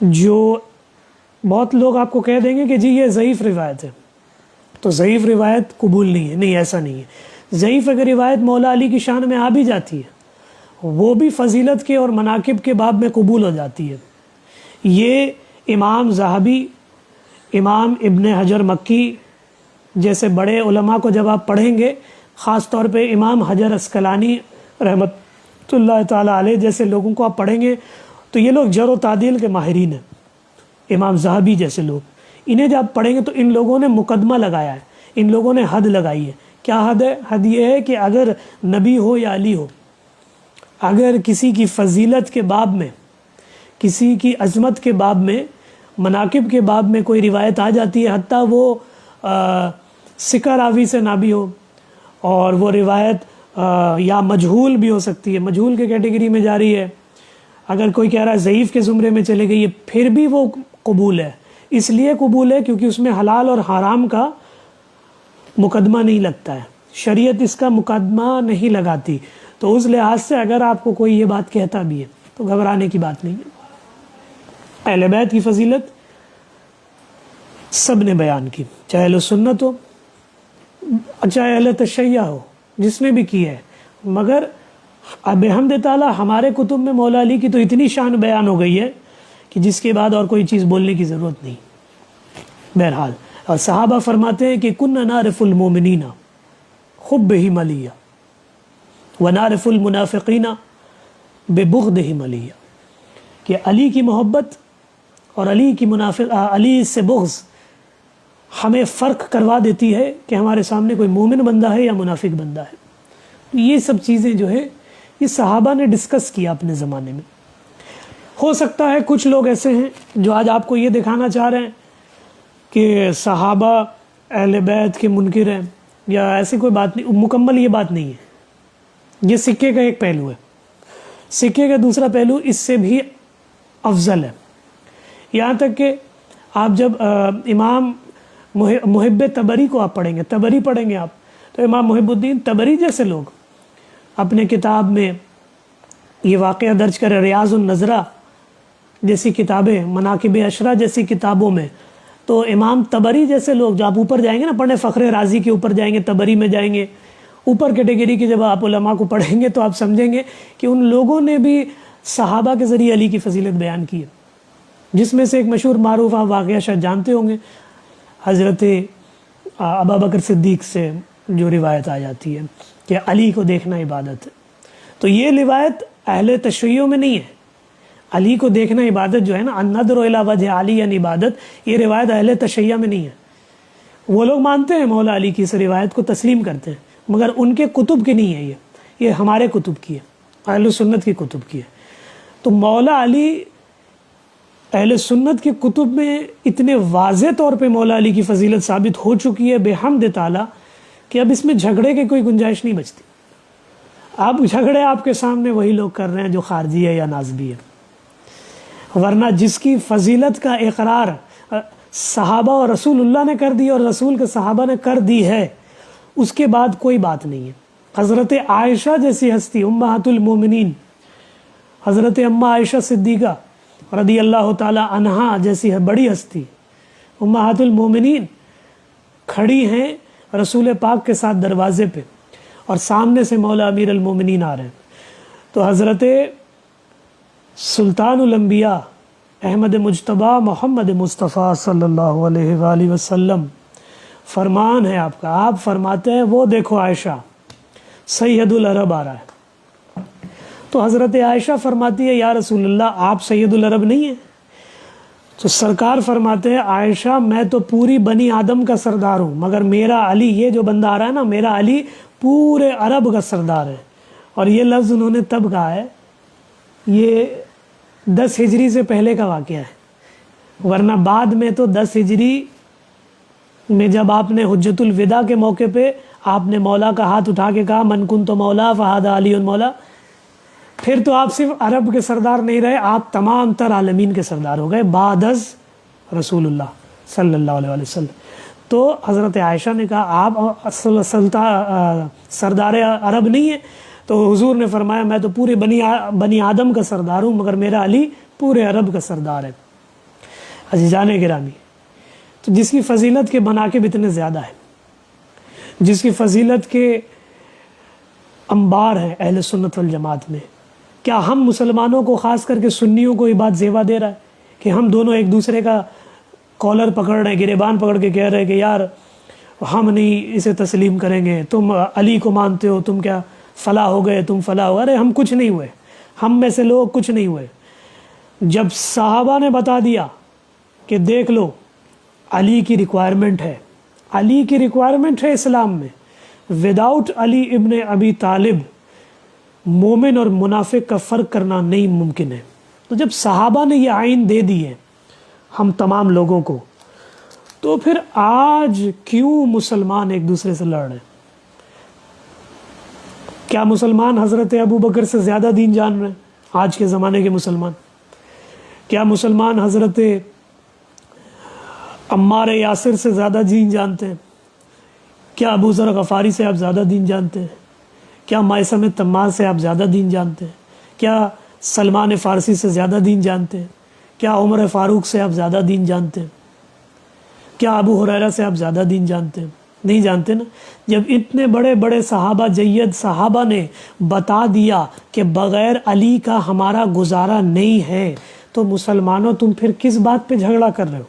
جو بہت لوگ آپ کو کہہ دیں گے کہ جی یہ ضعیف روایت ہے، تو ضعیف روایت قبول نہیں ہے۔ نہیں، ایسا نہیں ہے۔ ضعیف اگر روایت مولا علی کی شان میں آ بھی جاتی ہے، وہ بھی فضیلت کے اور مناقب کے باب میں قبول ہو جاتی ہے۔ یہ امام ذہبی، امام ابن حجر مکی جیسے بڑے علماء کو جب آپ پڑھیں گے، خاص طور پہ امام حجر عسقلانی رحمۃ اللہ تعالیٰ علیہ جیسے لوگوں کو آپ پڑھیں گے، تو یہ لوگ جرح و تعدیل کے ماہرین ہیں۔ امام ذہبی جیسے لوگ، انہیں جب آپ پڑھیں گے تو ان لوگوں نے مقدمہ لگایا ہے، ان لوگوں نے حد لگائی ہے۔ کیا حد ہے؟ حد یہ ہے کہ اگر نبی ہو یا علی ہو، اگر کسی کی فضیلت کے باب میں، کسی کی عظمت کے باب میں، مناقب کے باب میں کوئی روایت آ جاتی ہے، حتیٰ وہ ثقہ راوی سے نہ بھی ہو، اور وہ روایت یا مجہول بھی ہو سکتی ہے، مجہول کے کیٹیگری میں جا رہی ہے، اگر کوئی کہہ رہا ہے ضعیف کے زمرے میں چلے گئی ہے، پھر بھی وہ قبول ہے۔ اس لیے قبول ہے کیونکہ اس میں حلال اور حرام کا مقدمہ نہیں لگتا ہے، شریعت اس کا مقدمہ نہیں لگاتی۔ تو اس لحاظ سے اگر آپ کو کوئی یہ بات کہتا بھی ہے تو گھبرانے کی بات نہیں ہے۔ اہل بیت کی فضیلت سب نے بیان کی، چاہے اہل سنت ہو، چاہے اہل تشیع ہو، جس نے بھی کی ہے، مگر بحمد تعالیٰ ہمارے کتب میں مولا علی کی تو اتنی شان بیان ہو گئی ہے کہ جس کے بعد اور کوئی چیز بولنے کی ضرورت نہیں۔ بہرحال، اور صحابہ فرماتے ہیں کہ کننا نعرف المومنین حبہم علی ونعرف المنافقین ببغضہم علی، کہ علی کی محبت اور علی سے بغض ہمیں فرق کروا دیتی ہے کہ ہمارے سامنے کوئی مومن بندہ ہے یا منافق بندہ ہے۔ یہ سب چیزیں جو ہے یہ صحابہ نے ڈسکس کیا اپنے زمانے میں۔ ہو سکتا ہے کچھ لوگ ایسے ہیں جو آج آپ کو یہ دکھانا چاہ رہے ہیں کہ صحابہ اہل بیت کے منکر ہیں، یا ایسی کوئی بات نہیں، مکمل یہ بات نہیں ہے۔ یہ سکے کا ایک پہلو ہے، سکے کا دوسرا پہلو اس سے بھی افضل ہے۔ یہاں تک کہ آپ جب امام محب تبری کو آپ پڑھیں گے، تبری پڑھیں گے آپ، تو امام محب الدین تبری جیسے لوگ اپنے کتاب میں یہ واقعہ درج کرے، ریاض النظرہ جیسی کتابیں، مناقب عشرہ جیسی کتابوں میں، تو امام تبری جیسے لوگ جو آپ اوپر جائیں گے نا پڑھنے، فخر رازی کے اوپر جائیں گے، تبری میں جائیں گے، اوپر کیٹیگری کی جب آپ علماء کو پڑھیں گے تو آپ سمجھیں گے کہ ان لوگوں نے بھی صحابہ کے ذریعے علی کی فضیلت بیان کی ہے، جس میں سے ایک مشہور معروف آپ واقعہ شاید جانتے ہوں گے، حضرت ابوبکر صدیق سے جو روایت آ جاتی ہے کہ علی کو دیکھنا عبادت ہے۔ تو یہ روایت اہل تشیع میں نہیں ہے. علی کو دیکھنا عبادت جو ہے نا، النظر الی وجہ علی یعنی عبادت، یہ روایت اہل تشیع میں نہیں ہے. وہ لوگ مانتے ہیں مولا علی کی اس روایت کو تسلیم کرتے ہیں، مگر ان کے کتب کی نہیں ہے، یہ ہمارے کتب کی ہے، اہل سنت کی کتب کی ہے. تو مولا علی اہل سنت کی کتب میں اتنے واضح طور پہ مولا علی کی فضیلت ثابت ہو چکی ہے بحمد تعالیٰ کہ اب اس میں جھگڑے کی کوئی گنجائش نہیں بچتی. اب جھگڑے آپ کے سامنے وہی لوگ کر رہے ہیں جو خارجی ہے یا نازبی ہے. ورنہ جس کی فضیلت کا اقرار صحابہ اور رسول اللہ نے کر دی اور رسول کے صحابہ نے کر دی ہے، اس کے بعد کوئی بات نہیں ہے. حضرت عائشہ جیسی ہستی، امہات المومنین، حضرت اماں عائشہ صدیقہ رضی اللہ تعالی عنہا جیسی بڑی ہستی، امہات المومنین، کھڑی ہیں رسول پاک کے ساتھ دروازے پہ، اور سامنے سے مولا امیر المومنین آ رہے ہیں. تو حضرت سلطان الانبیاء احمد مجتبیٰ محمد مصطفیٰ صلی اللہ علیہ وآلہ وسلم، فرمان ہے آپ کا، آپ فرماتے ہیں وہ دیکھو عائشہ سید العرب آ رہا ہے. تو حضرت عائشہ فرماتی ہے یا رسول اللہ آپ سید العرب نہیں ہیں؟ تو سرکار فرماتے ہیں عائشہ میں تو پوری بنی آدم کا سردار ہوں، مگر میرا علی، یہ جو بندہ آ رہا ہے نا، میرا علی پورے عرب کا سردار ہے. اور یہ لفظ انہوں نے تب کہا ہے، یہ 10 ہجری سے پہلے کا واقعہ ہے، ورنہ بعد میں تو 10 ہجری میں جب آپ نے حجت الوداع کے موقع پہ آپ نے مولا کا ہاتھ اٹھا کے کہا من کنت مولا فہذا علی مولا، پھر تو آپ صرف عرب کے سردار نہیں رہے، آپ تمام تر عالمین کے سردار ہو گئے بعد از رسول اللہ صلی اللہ علیہ وسلم. تو حضرت عائشہ نے کہا آپ سردار عرب نہیں ہیں؟ تو حضور نے فرمایا میں تو پورے بنی آدم کا سردار ہوں، مگر میرا علی پورے عرب کا سردار ہے. عزیزان گرامی، تو جس کی فضیلت کے مناقب اتنے زیادہ ہیں، جس کی فضیلت کے انبار ہیں اہل سنت والجماعت میں، کیا ہم مسلمانوں کو، خاص کر کے سنیوں کو، یہ بات زیبا دے رہا ہے کہ ہم دونوں ایک دوسرے کا کالر پکڑ رہے ہیں، گریبان پکڑ کے کہہ رہے ہیں کہ یار ہم نہیں اسے تسلیم کریں گے، تم علی کو مانتے ہو، تم کیا فلاح ہو گئے، تم فلاح ہو گئے؟ ارے ہم کچھ نہیں ہوئے، ہم میں سے لوگ کچھ نہیں ہوئے. جب صحابہ نے بتا دیا کہ دیکھ لو علی کی ریکوائرمنٹ ہے، علی کی ریکوائرمنٹ ہے اسلام میں، وداؤٹ علی ابن ابی طالب مومن اور منافق کا فرق کرنا نہیں ممکن ہے. تو جب صحابہ نے یہ آئین دے دی ہے ہم تمام لوگوں کو، تو پھر آج کیوں مسلمان ایک دوسرے سے لڑ رہے ہیں؟ کیا مسلمان حضرت ابو بکر سے زیادہ دین جان رہے ہیں آج کے زمانے کے مسلمان؟ کیا مسلمان حضرت عمار یاسر سے زیادہ دین جانتے ہیں؟ کیا ابو ذر غفاری سے آپ زیادہ دین جانتے ہیں؟ کیا مائسم تمار سے آپ زیادہ دین جانتے ہیں؟ کیا سلمان فارسی سے زیادہ دین جانتے ہیں؟ کیا عمر فاروق سے آپ زیادہ دین جانتے ہیں؟ کیا ابو ہریرہ سے آپ زیادہ دین جانتے ہیں؟ نہیں جانتے نا. جب اتنے بڑے بڑے صحابہ، جید صحابہ نے بتا دیا کہ بغیر علی کا ہمارا گزارا نہیں ہے، تو مسلمانوں تم پھر کس بات پہ جھگڑا کر رہے ہو؟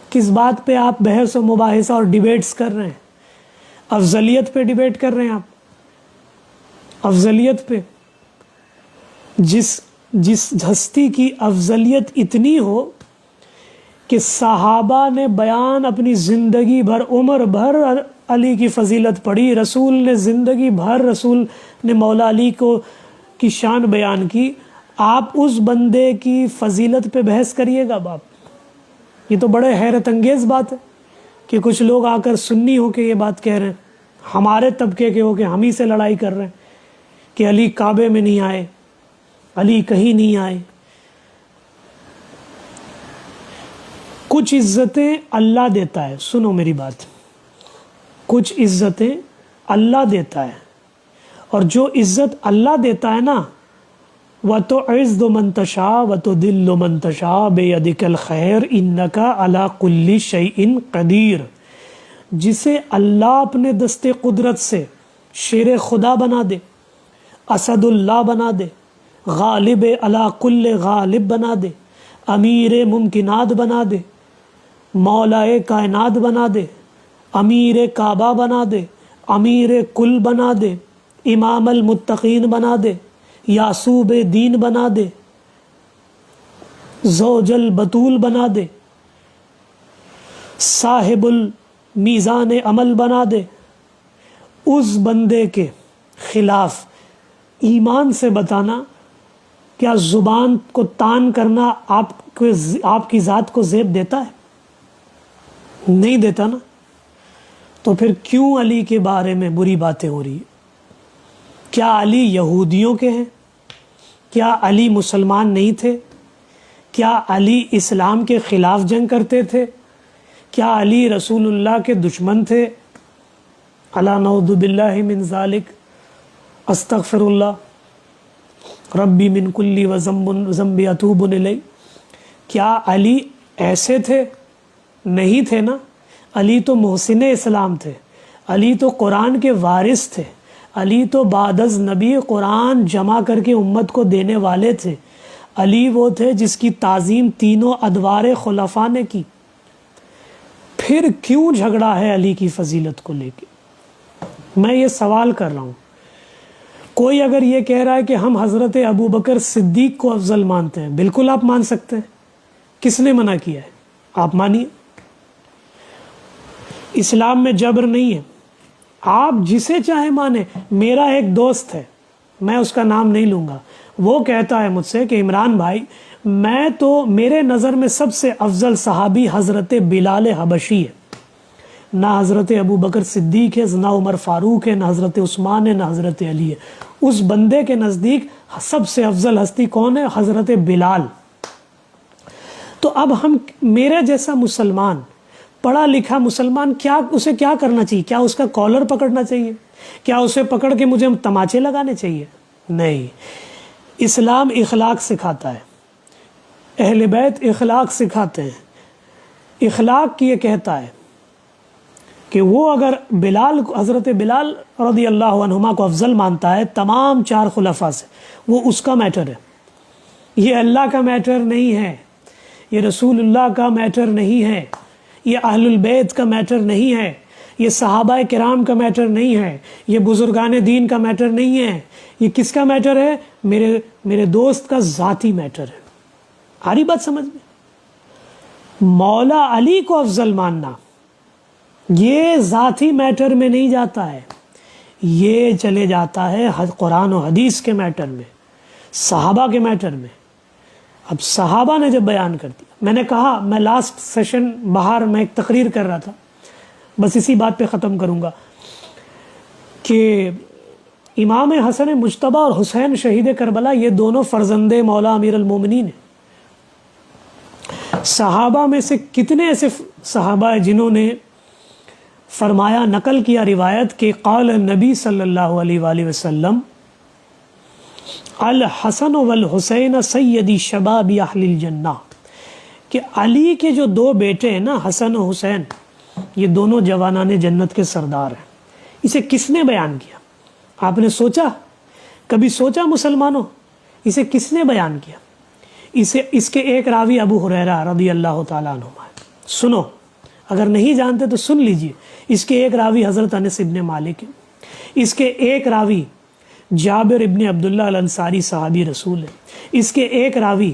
کس بات پہ آپ بحث و مباحثہ اور ڈیبیٹس کر رہے ہیں؟ افضلیت پہ ڈیبیٹ کر رہے ہیں آپ، افضلیت پہ. جس ہستی کی افضلیت اتنی ہو کہ صحابہ نے بیان اپنی زندگی بھر، عمر بھر علی کی فضیلت پڑھی، رسول نے زندگی بھر، رسول نے مولا علی کی شان بیان کی، آپ اس بندے کی فضیلت پہ بحث کریے گا باپ؟ یہ تو بڑے حیرت انگیز بات ہے کہ کچھ لوگ آ کر سنی ہو کے یہ بات کہہ رہے ہیں، ہمارے طبقے کے ہو کے ہم ہی سے لڑائی کر رہے ہیں کہ علی کعبے میں نہیں آئے، علی کہیں نہیں آئے. کچھ عزتیں اللہ دیتا ہے، سنو میری بات، کچھ عزتیں اللہ دیتا ہے، اور جو عزت اللہ دیتا ہے نا، وَتُعِزُّ مَن تَشَاءُ وَتُذِلُّ مَن تَشَاءُ بِيَدِكَ الْخَيْرُ إِنَّكَ عَلَى كُلِّ شَيْءٍ قَدِيرٌ. جسے اللہ اپنے دست قدرت سے شیر خدا بنا دے، اسد اللہ بنا دے، غالب علی کل غالب بنا دے، امیر ممکنات بنا دے، مولا کائنات بنا دے، امیر کعبہ بنا دے، امیر کل بنا دے، امام المتقین بنا دے، یاسوب دین بنا دے، زوج البتول بنا دے، صاحب المیزان عمل بنا دے، اس بندے کے خلاف ایمان سے بتانا کیا زبان کو تان کرنا آپ کی ذات کو زیب دیتا ہے؟ نہیں دیتا نا۔ تو پھر کیوں علی کے بارے میں بری باتیں ہو رہی ہیں؟ کیا علی یہودیوں کے ہیں؟ کیا علی مسلمان نہیں تھے؟ کیا علی اسلام کے خلاف جنگ کرتے تھے؟ کیا علی رسول اللہ کے دشمن تھے؟ الا نعوذ باللہ من ذالک، استغفر اللہ ربی من کل ذنب اتوب الیہ۔ کیا علی ایسے تھے؟ نہیں تھے نا۔ علی تو محسن اسلام تھے، علی تو قرآن کے وارث تھے، علی تو بعد از نبی قرآن جمع کر کے امت کو دینے والے تھے، علی وہ تھے جس کی تعظیم تینوں ادوار خلفاء نے کی۔ پھر کیوں جھگڑا ہے علی کی فضیلت کو لے کے؟ میں یہ سوال کر رہا ہوں۔ کوئی اگر یہ کہہ رہا ہے کہ ہم حضرت ابو بکر صدیق کو افضل مانتے ہیں، بالکل آپ مان سکتے ہیں، کس نے منع کیا ہے؟ آپ مانیے۔ اسلام میں جبر نہیں ہے، آپ جسے چاہے مانیں۔ میرا ایک دوست ہے، میں اس کا نام نہیں لوں گا، وہ کہتا ہے مجھ سے کہ عمران بھائی، میں تو میرے نظر میں سب سے افضل صحابی حضرت بلال حبشی ہے، نہ حضرت ابو بکر صدیق ہے، نہ عمر فاروق ہے، نہ حضرت عثمان ہے، نہ حضرت علی ہے۔ اس بندے کے نزدیک سب سے افضل ہستی کون ہے؟ حضرت بلال۔ تو اب ہم، میرے جیسا مسلمان، پڑھا لکھا مسلمان، اسے کیا کرنا چاہیے؟ کیا اس کا کالر پکڑنا چاہیے؟ کیا اسے پکڑ کے مجھے تماچے لگانے چاہیے؟ نہیں۔ اسلام اخلاق سکھاتا ہے، اہل بیت اخلاق سکھاتے ہیں۔ اخلاق یہ کہتا ہے کہ وہ اگر حضرت بلال رضی اللہ عنہما کو افضل مانتا ہے تمام 4 خلفاء سے، وہ اس کا میٹر ہے، یہ اللہ کا میٹر نہیں ہے، یہ رسول اللہ کا میٹر نہیں ہے، یہ اہل البیت کا میٹر نہیں ہے، یہ صحابہ کرام کا میٹر نہیں ہے، یہ بزرگان دین کا میٹر نہیں ہے۔ یہ کس کا میٹر ہے؟ میرے دوست کا ذاتی میٹر ہے۔ آ رہی بات سمجھ میں؟ مولا علی کو افضل ماننا یہ ذاتی میٹر میں نہیں جاتا ہے، یہ چلے جاتا ہے قرآن و حدیث کے میٹر میں، صحابہ کے میٹر میں۔ اب صحابہ نے جب بیان کر دیا، میں نے کہا، میں لاسٹ سیشن باہر میں ایک تقریر کر رہا تھا، بس اسی بات پہ ختم کروں گا کہ امام حسن مجتبی اور حسین شہید کربلا یہ دونوں فرزند مولا امیر المومنین ہیں۔ صحابہ میں سے کتنے ایسے صحابہ ہیں جنہوں نے فرمایا، نقل کیا روایت کہ قال نبی صلی اللہ علیہ وآلہ وسلم الحسن والحسین سیدی شباب اہل الجنہ، کہ علی کے جو 2 بیٹے ہیں نا، حسن و حسین، یہ دونوں جوانان جنت کے سردار ہیں۔ اسے کس نے بیان کیا؟ آپ نے سوچا؟ کبھی سوچا مسلمانوں؟ اسے کس نے بیان کیا؟ اس کے ایک راوی ابو ہریرہ رضی اللہ تعالیٰ عنہ ہے۔ سنو، اگر نہیں جانتے تو سن لیجئے۔ اس کے ایک راوی حضرت انس ابن مالک ہے، اس کے ایک راوی جابر ابن عبداللہ الانصاری صحابی رسول ہے، اس کے ایک راوی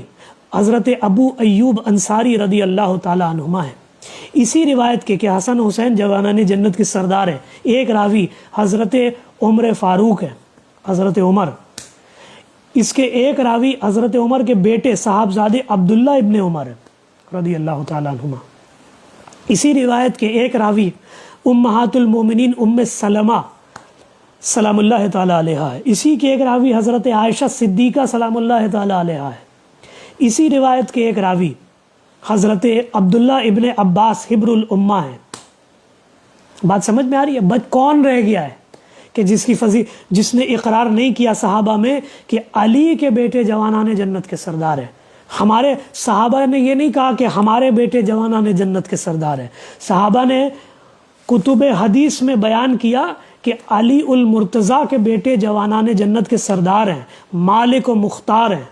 حضرت ابو ایوب انصاری رضی اللہ تعالیٰ عنہما ہے۔ اسی روایت کے کہ حسن حسین جوانان جنت کے سردار ہیں، ایک راوی حضرت عمر فاروق ہے، حضرت عمر۔ اس کے ایک راوی حضرت عمر کے بیٹے صاحبزادے عبداللہ ابن عمر رضی اللہ تعالیٰ عنہما۔ اسی روایت کے ایک راوی امہات المومنین ام سلمہ سلام اللہ تعالیٰ علیہ ہے۔ اسی کے ایک راوی حضرت عائشہ صدیقہ سلام اللہ تعالیٰ علیہ ہے۔ اسی روایت کے ایک راوی حضرت عبداللہ ابن عباس حبر الامہ ہے۔ بات سمجھ میں آ رہی ہے؟ بچ کون رہ گیا ہے کہ جس نے اقرار نہیں کیا صحابہ میں کہ علی کے بیٹے جوانان جنت کے سردار ہیں؟ ہمارے صحابہ نے یہ نہیں کہا کہ ہمارے بیٹے جوانان جنت کے سردار ہیں، صحابہ نے کتب حدیث میں بیان کیا کہ علی المرتضیٰ کے بیٹے جوانان جنت کے سردار ہیں، مالک و مختار ہیں۔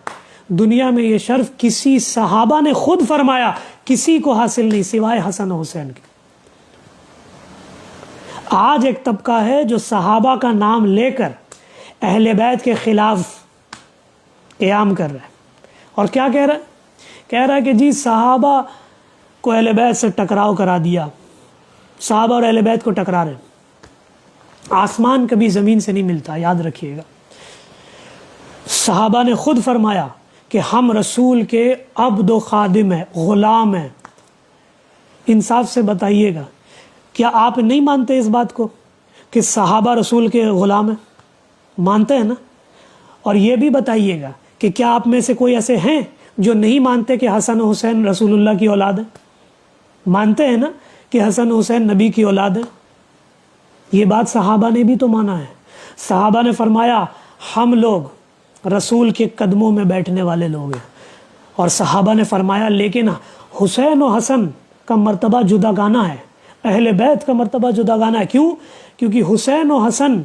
دنیا میں یہ شرف کسی صحابہ نے خود فرمایا کسی کو حاصل نہیں سوائے حسن و حسین کے۔ آج ایک طبقہ ہے جو صحابہ کا نام لے کر اہل بیت کے خلاف قیام کر رہا ہے، اور کیا کہہ رہا ہے؟ کہہ رہا ہے کہ جی صحابہ کو اہل بیت سے ٹکراؤ کرا دیا، صحابہ اور اہل بیت کو ٹکرا رہے ہیں۔ آسمان کبھی زمین سے نہیں ملتا، یاد رکھیے گا۔ صحابہ نے خود فرمایا کہ ہم رسول کے عبد و خادم ہیں، غلام ہیں۔ انصاف سے بتائیے گا، کیا آپ نہیں مانتے اس بات کو کہ صحابہ رسول کے غلام ہیں؟ مانتے ہیں نا؟ اور یہ بھی بتائیے گا کہ کیا آپ میں سے کوئی ایسے ہیں جو نہیں مانتے کہ حسن و حسین رسول اللہ کی اولاد ہیں؟ مانتے ہیں نا کہ حسن و حسین نبی کی اولاد ہیں؟ یہ بات صحابہ نے بھی تو مانا ہے۔ صحابہ نے فرمایا ہم لوگ رسول کے قدموں میں بیٹھنے والے لوگ ہیں، اور صحابہ نے فرمایا لیکن حسین و حسن کا مرتبہ جدا گانا ہے، اہل بیت کا مرتبہ جدا گانا ہے۔ کیوں؟ کیونکہ حسین و حسن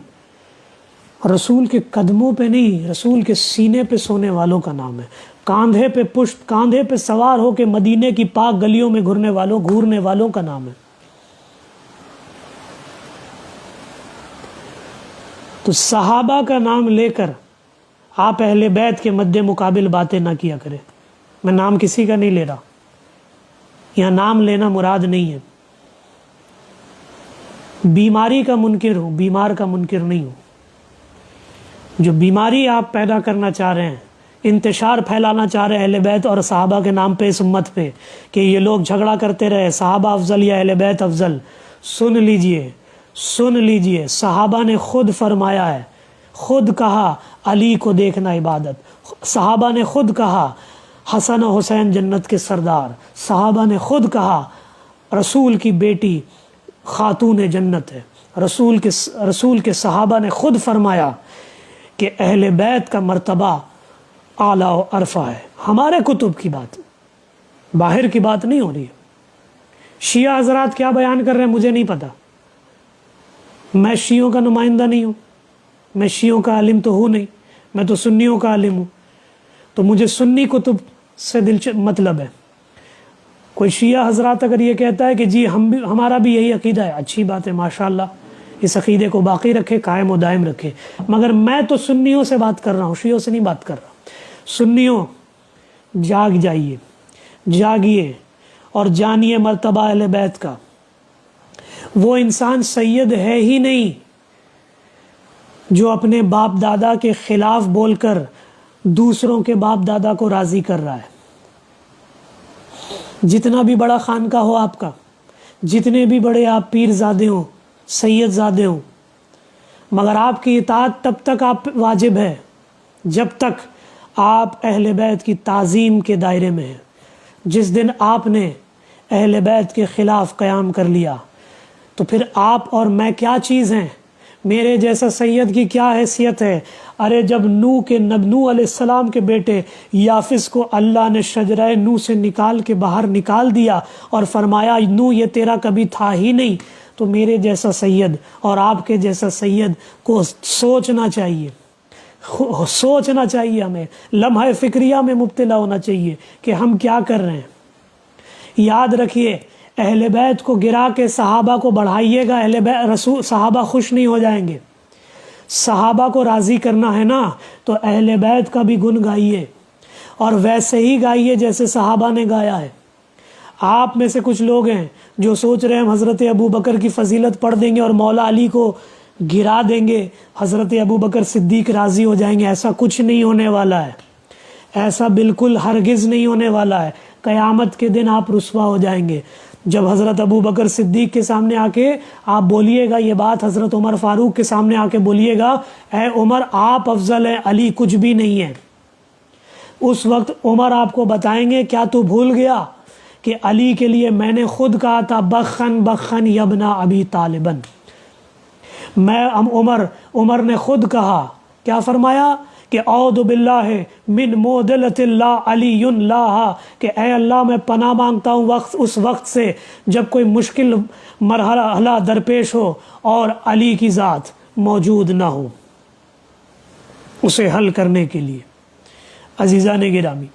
رسول کے قدموں پہ نہیں، رسول کے سینے پہ سونے والوں کا نام ہے، کاندھے پہ پشت، کاندھے پہ سوار ہو کے مدینے کی پاک گلیوں میں گھورنے والوں کا نام ہے۔ تو صحابہ کا نام لے کر آپ اہل بیت کے مد مقابل باتیں نہ کیا کریں۔ میں نام کسی کا نہیں لے رہا، یہاں نام لینا مراد نہیں ہے۔ بیماری کا منکر ہوں، بیمار کا منکر نہیں ہوں۔ جو بیماری آپ پیدا کرنا چاہ رہے ہیں، انتشار پھیلانا چاہ رہے ہیں اہل بیت اور صحابہ کے نام پہ اس امت پہ کہ یہ لوگ جھگڑا کرتے رہے صحابہ افضل یا اہل بیت افضل، سن لیجئے صحابہ نے خود فرمایا ہے، خود کہا علی کو دیکھنا عبادت، صحابہ نے خود کہا حسن و حسین جنت کے سردار، صحابہ نے خود کہا رسول کی بیٹی خاتون جنت ہے، رسول کے صحابہ نے خود فرمایا کہ اہل بیت کا مرتبہ اعلیٰ و عرفہ ہے۔ ہمارے کتب کی بات، باہر کی بات نہیں ہو رہی ہے۔ شیعہ حضرات کیا بیان کر رہے ہیں مجھے نہیں پتا، میں شیعوں کا نمائندہ نہیں ہوں، میں شیعوں کا عالم تو ہوں نہیں، میں تو سنیوں کا عالم ہوں، تو مجھے سنی کتب سے مطلب ہے۔ کوئی شیعہ حضرات اگر یہ کہتا ہے کہ جی ہمارا بھی یہی عقیدہ ہے، اچھی بات ہے، ماشاءاللہ، اس عقیدے کو باقی رکھے، قائم و دائم رکھے، مگر میں تو سنیوں سے بات کر رہا ہوں، شیعوں سے نہیں بات کر رہا۔ سنیوں جاگیے اور جانیے مرتبہ اہل بیت کا۔ وہ انسان سید ہے ہی نہیں جو اپنے باپ دادا کے خلاف بول کر دوسروں کے باپ دادا کو راضی کر رہا ہے۔ جتنا بھی بڑا خانقاہ ہو آپ کا، جتنے بھی بڑے آپ پیر زادے ہوں، سید زادے ہوں، مگر آپ کی اطاعت تب تک آپ واجب ہے جب تک آپ اہل بیت کی تعظیم کے دائرے میں ہیں۔ جس دن آپ نے اہل بیت کے خلاف قیام کر لیا تو پھر آپ اور میں کیا چیز ہیں؟ میرے جیسا سید کی کیا حیثیت ہے؟ ارے جب نوح علیہ السلام کے بیٹے یافس کو اللہ نے شجرہ نوح سے نکال کے باہر نکال دیا اور فرمایا نوح یہ تیرا کبھی تھا ہی نہیں، تو میرے جیسا سید اور آپ کے جیسا سید کو سوچنا چاہیے، ہمیں لمحہ فکریہ میں مبتلا ہونا چاہیے کہ ہم کیا کر رہے ہیں۔ یاد رکھیے اہل بیت کو گرا کے صحابہ کو بڑھائیے گا، صحابہ خوش نہیں ہو جائیں گے۔ صحابہ کو راضی کرنا ہے نا تو اہل بیت کا بھی گن گائیے، اور ویسے ہی گائیے جیسے صحابہ نے گایا ہے۔ آپ میں سے کچھ لوگ ہیں جو سوچ رہے ہیں ہم حضرت ابو بکر کی فضیلت پڑھ دیں گے اور مولا علی کو گرا دیں گے، حضرت ابو بکر صدیق راضی ہو جائیں گے۔ ایسا کچھ نہیں ہونے والا ہے، ایسا بالکل ہرگز نہیں ہونے والا ہے۔ قیامت کے دن آپ رسوا ہو جائیں گے جب حضرت ابو بکر صدیق کے سامنے آ کے آپ بولیے گا یہ بات، حضرت عمر فاروق کے سامنے آ کے بولیے گا اے عمر آپ افضل ہیں، علی کچھ بھی نہیں ہے۔ اس وقت عمر آپ کو بتائیں گے کیا تو بھول گیا کہ علی کے لیے میں نے خود کہا تھا بخن یبنا ابی طالبن۔ عمر نے خود کہا، کیا فرمایا کہ اعوذ باللہ من مودلۃ اللہ علی لا، کہ اے اللہ میں پناہ مانگتا ہوں اس وقت سے جب کوئی مشکل مرحلہ درپیش ہو اور علی کی ذات موجود نہ ہو اسے حل کرنے کے لیے۔ عزیزان گرامی،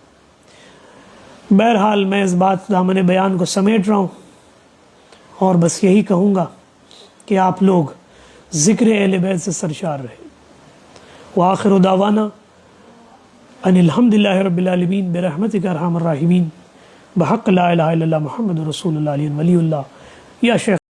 بہرحال میں اس بات دامن بیان کو سمیٹ رہا ہوں اور بس یہی کہوں گا کہ آپ لوگ ذکر اہل بیت سے سرشار رہے، وآخر دعوانا ان الحمدللہ رب العالمین برحمتک ارحم الراحمین بحق لا الہ الا اللہ محمد رسول اللہ علیہ ولی اللہ. یا شیخ